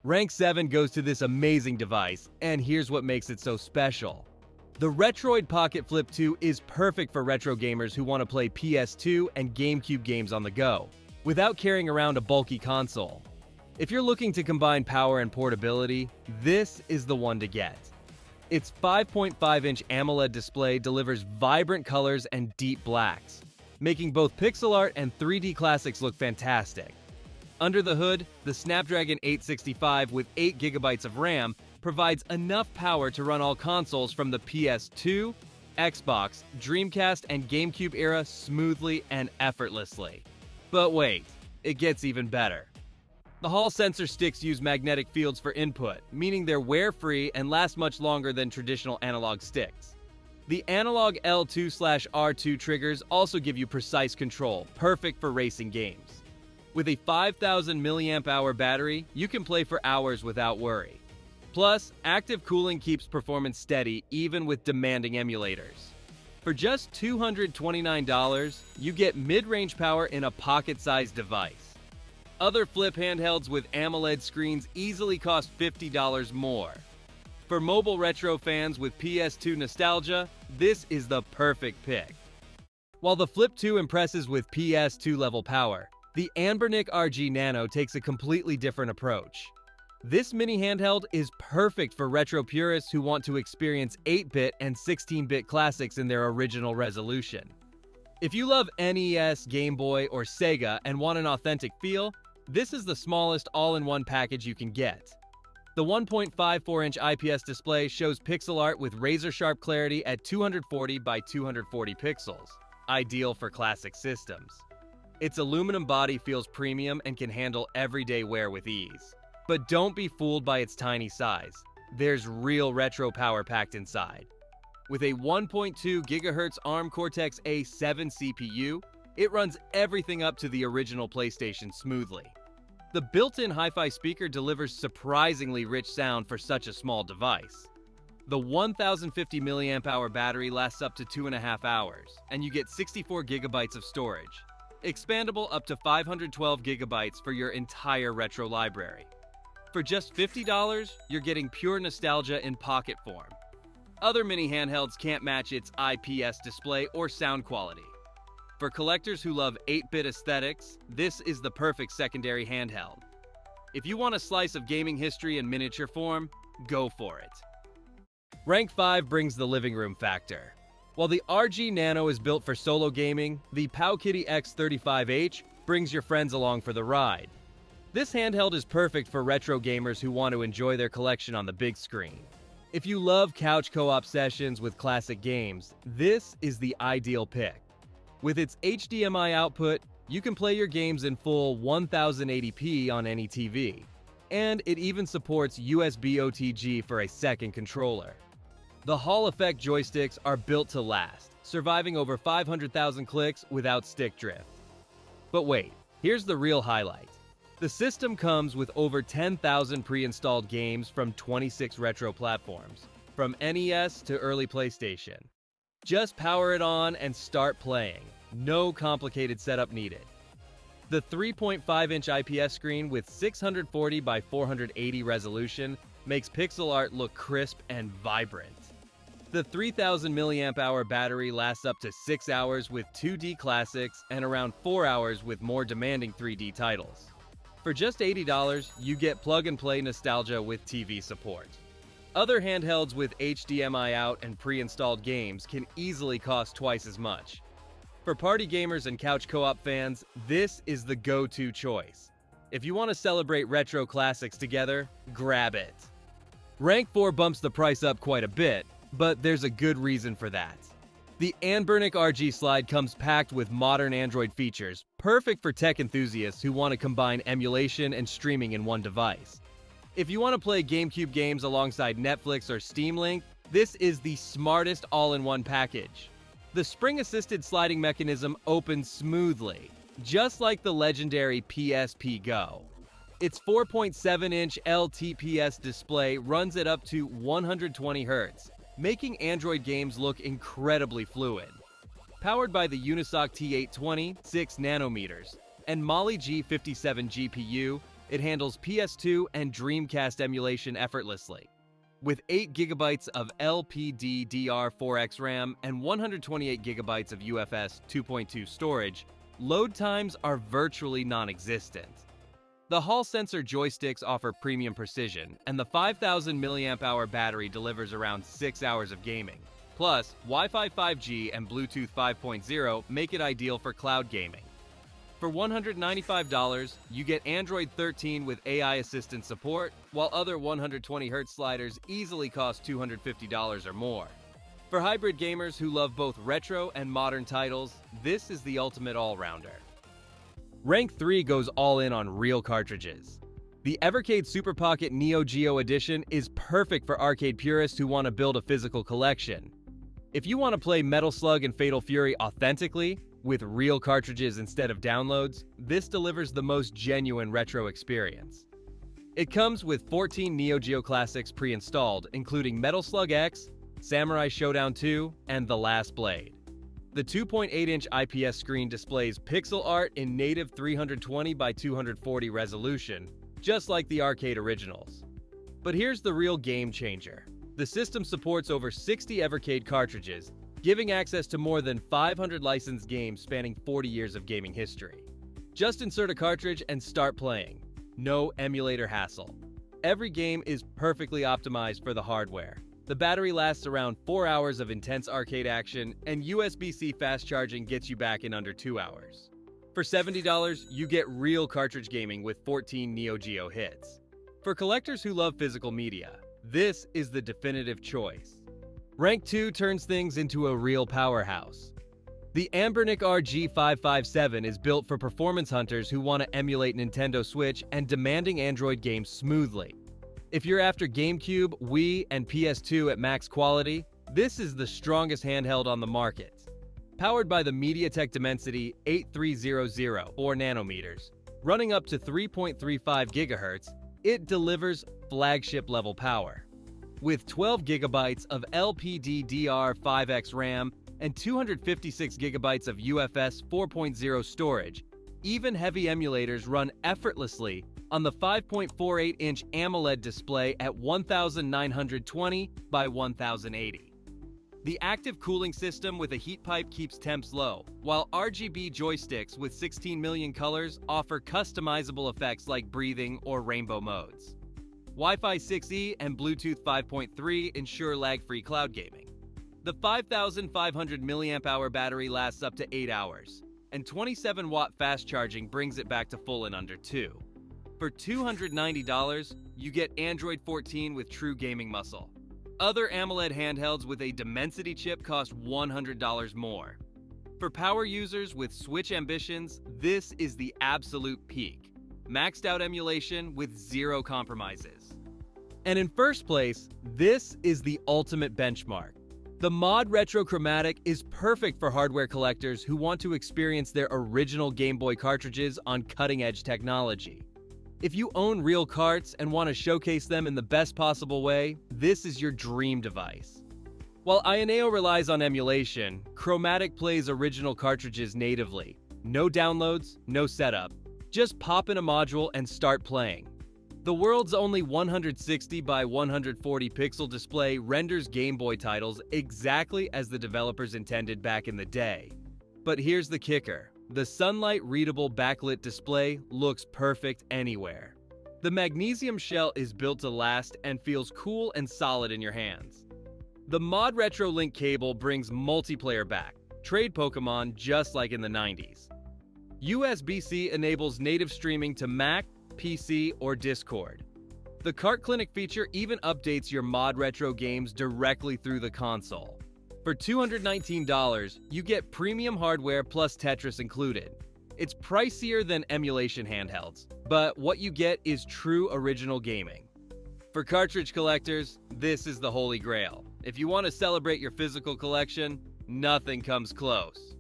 Rank 7 goes to this amazing device, and here's what makes it so special. The Retroid Pocket Flip 2 is perfect for retro gamers who want to play PS2 and GameCube games on the go, without carrying around a bulky console. If you're looking to combine power and portability, this is the one to get. Its 5.5-inch AMOLED display delivers vibrant colors and deep blacks, making both pixel art and 3D classics look fantastic. Under the hood, the Snapdragon 865 with 8GB of RAM provides enough power to run all consoles from the PS2, Xbox, Dreamcast, and GameCube era smoothly and effortlessly. But wait, it gets even better. The Hall sensor sticks use magnetic fields for input, meaning they're wear-free and last much longer than traditional analog sticks. The analog L2/R2 triggers also give you precise control, perfect for racing games. With a 5,000 mAh battery, you can play for hours without worry. Plus, active cooling keeps performance steady even with demanding emulators. For just $229, you get mid-range power in a pocket-sized device. Other flip handhelds with AMOLED screens easily cost $50 more. For mobile retro fans with PS2 nostalgia, this is the perfect pick. While the Flip 2 impresses with PS2 level power, the ANBERNIC RG Nano takes a completely different approach. This mini handheld is perfect for retro purists who want to experience 8-bit and 16-bit classics in their original resolution. If you love NES, Game Boy, or Sega and want an authentic feel, this is the smallest all-in-one package you can get. The 1.54-inch IPS display shows pixel art with razor-sharp clarity at 240 by 240 pixels, ideal for classic systems. Its aluminum body feels premium and can handle everyday wear with ease. But don't be fooled by its tiny size. There's real retro power packed inside. With a 1.2 GHz ARM Cortex-A7 CPU, it runs everything up to the original PlayStation smoothly. The built-in hi-fi speaker delivers surprisingly rich sound for such a small device. The 1050 mAh battery lasts up to 2.5 hours, and you get 64 GB of storage. Expandable up to 512 GB for your entire retro library. For just $50, you're getting pure nostalgia in pocket form. Other mini handhelds can't match its IPS display or sound quality. For collectors who love 8-bit aesthetics, this is the perfect secondary handheld. If you want a slice of gaming history in miniature form, go for it. Rank 5 brings the living room factor. While the RG Nano is built for solo gaming, the Powkiddy X35H brings your friends along for the ride. This handheld is perfect for retro gamers who want to enjoy their collection on the big screen. If you love couch co-op sessions with classic games, this is the ideal pick. With its HDMI output, you can play your games in full 1080p on any TV. And it even supports USB OTG for a second controller. The Hall effect joysticks are built to last, surviving over 500,000 clicks without stick drift. But wait, here's the real highlight. The system comes with over 10,000 pre-installed games from 26 retro platforms, from NES to early PlayStation. Just power it on and start playing. No complicated setup needed. The 3.5-inch IPS screen with 640 by 480 resolution makes pixel art look crisp and vibrant. The 3,000 mAh battery lasts up to 6 hours with 2D classics and around 4 hours with more demanding 3D titles. For just $80, you get plug-and-play nostalgia with TV support. Other handhelds with HDMI out and pre-installed games can easily cost twice as much. For party gamers and couch co-op fans, this is the go-to choice. If you want to celebrate retro classics together, grab it. Rank 4 bumps the price up quite a bit, but there's a good reason for that. The ANBERNIC RG Slide comes packed with modern Android features, perfect for tech enthusiasts who want to combine emulation and streaming in one device. If you want to play GameCube games alongside Netflix or Steam Link, this is the smartest all-in-one package. The spring-assisted sliding mechanism opens smoothly, just like the legendary PSP Go. Its 4.7-inch LTPS display runs at up to 120 Hz, making Android games look incredibly fluid. Powered by the Unisoc T820 6 nanometers and Mali G57 GPU, It handles PS2 and Dreamcast emulation effortlessly. With 8 GB of LPDDR4X RAM and 128 GB of UFS 2.2 storage, load times are virtually non-existent. The Hall sensor joysticks offer premium precision, and the 5000 mAh battery delivers around 6 hours of gaming. Plus, Wi-Fi 5G and Bluetooth 5.0 make it ideal for cloud gaming. For $195, you get Android 13 with AI assistant support, while other 120Hz sliders easily cost $250 or more. For hybrid gamers who love both retro and modern titles, this is the ultimate all-rounder. Rank 3 goes all in on real cartridges. The Evercade Super Pocket NEO GEO Edition is perfect for arcade purists who want to build a physical collection. If you want to play Metal Slug and Fatal Fury authentically, with real cartridges instead of downloads, this delivers the most genuine retro experience. It comes with 14 Neo Geo classics pre-installed, including Metal Slug X, Samurai Showdown 2, and The Last Blade. The 2.8-inch IPS screen displays pixel art in native 320 by 240 resolution, just like the arcade originals. But here's the real game changer. The system supports over 60 Evercade cartridges, giving access to more than 500 licensed games spanning 40 years of gaming history. Just insert a cartridge and start playing. No emulator hassle. Every game is perfectly optimized for the hardware. The battery lasts around 4 hours of intense arcade action, and USB-C fast charging gets you back in under 2 hours. For $70, you get real cartridge gaming with 14 Neo Geo hits. For collectors who love physical media, this is the definitive choice. Rank 2 turns things into a real powerhouse. The ANBERNIC RG 557 is built for performance hunters who want to emulate Nintendo Switch and demanding Android games smoothly. If you're after GameCube, Wii, and PS2 at max quality, this is the strongest handheld on the market. Powered by the MediaTek Dimensity 8300 4 nanometers, running up to 3.35 GHz, it delivers flagship-level power. With 12 GB of LPDDR5X RAM and 256 GB of UFS 4.0 storage, even heavy emulators run effortlessly on the 5.48-inch AMOLED display at 1920 by 1080. The active cooling system with a heat pipe keeps temps low, while RGB joysticks with 16 million colors offer customizable effects like breathing or rainbow modes. Wi-Fi 6E and Bluetooth 5.3 ensure lag-free cloud gaming. The 5500 mAh battery lasts up to 8 hours, and 27-watt fast charging brings it back to full in under 2. For $290, you get Android 14 with true gaming muscle. Other AMOLED handhelds with a Dimensity chip cost $100 more. For power users with Switch ambitions, this is the absolute peak. Maxed out emulation with zero compromises. And in first place, this is the ultimate benchmark. The ModRetro Chromatic is perfect for hardware collectors who want to experience their original Game Boy cartridges on cutting-edge technology. If you own real carts and want to showcase them in the best possible way, this is your dream device. While INEO relies on emulation, Chromatic plays original cartridges natively. No downloads, no setup. Just pop in a module and start playing. The world's only 160 by 140 pixel display renders Game Boy titles exactly as the developers intended back in the day. But here's the kicker. The sunlight-readable backlit display looks perfect anywhere. The magnesium shell is built to last and feels cool and solid in your hands. The ModRetro Link cable brings multiplayer back. Trade Pokemon just like in the 90s. USB-C enables native streaming to Mac, PC, or Discord. The Cart Clinic feature even updates your ModRetro games directly through the console. For $219, you get premium hardware plus Tetris included. It's pricier than emulation handhelds, but what you get is true original gaming. For cartridge collectors, this is the holy grail. If you want to celebrate your physical collection, nothing comes close.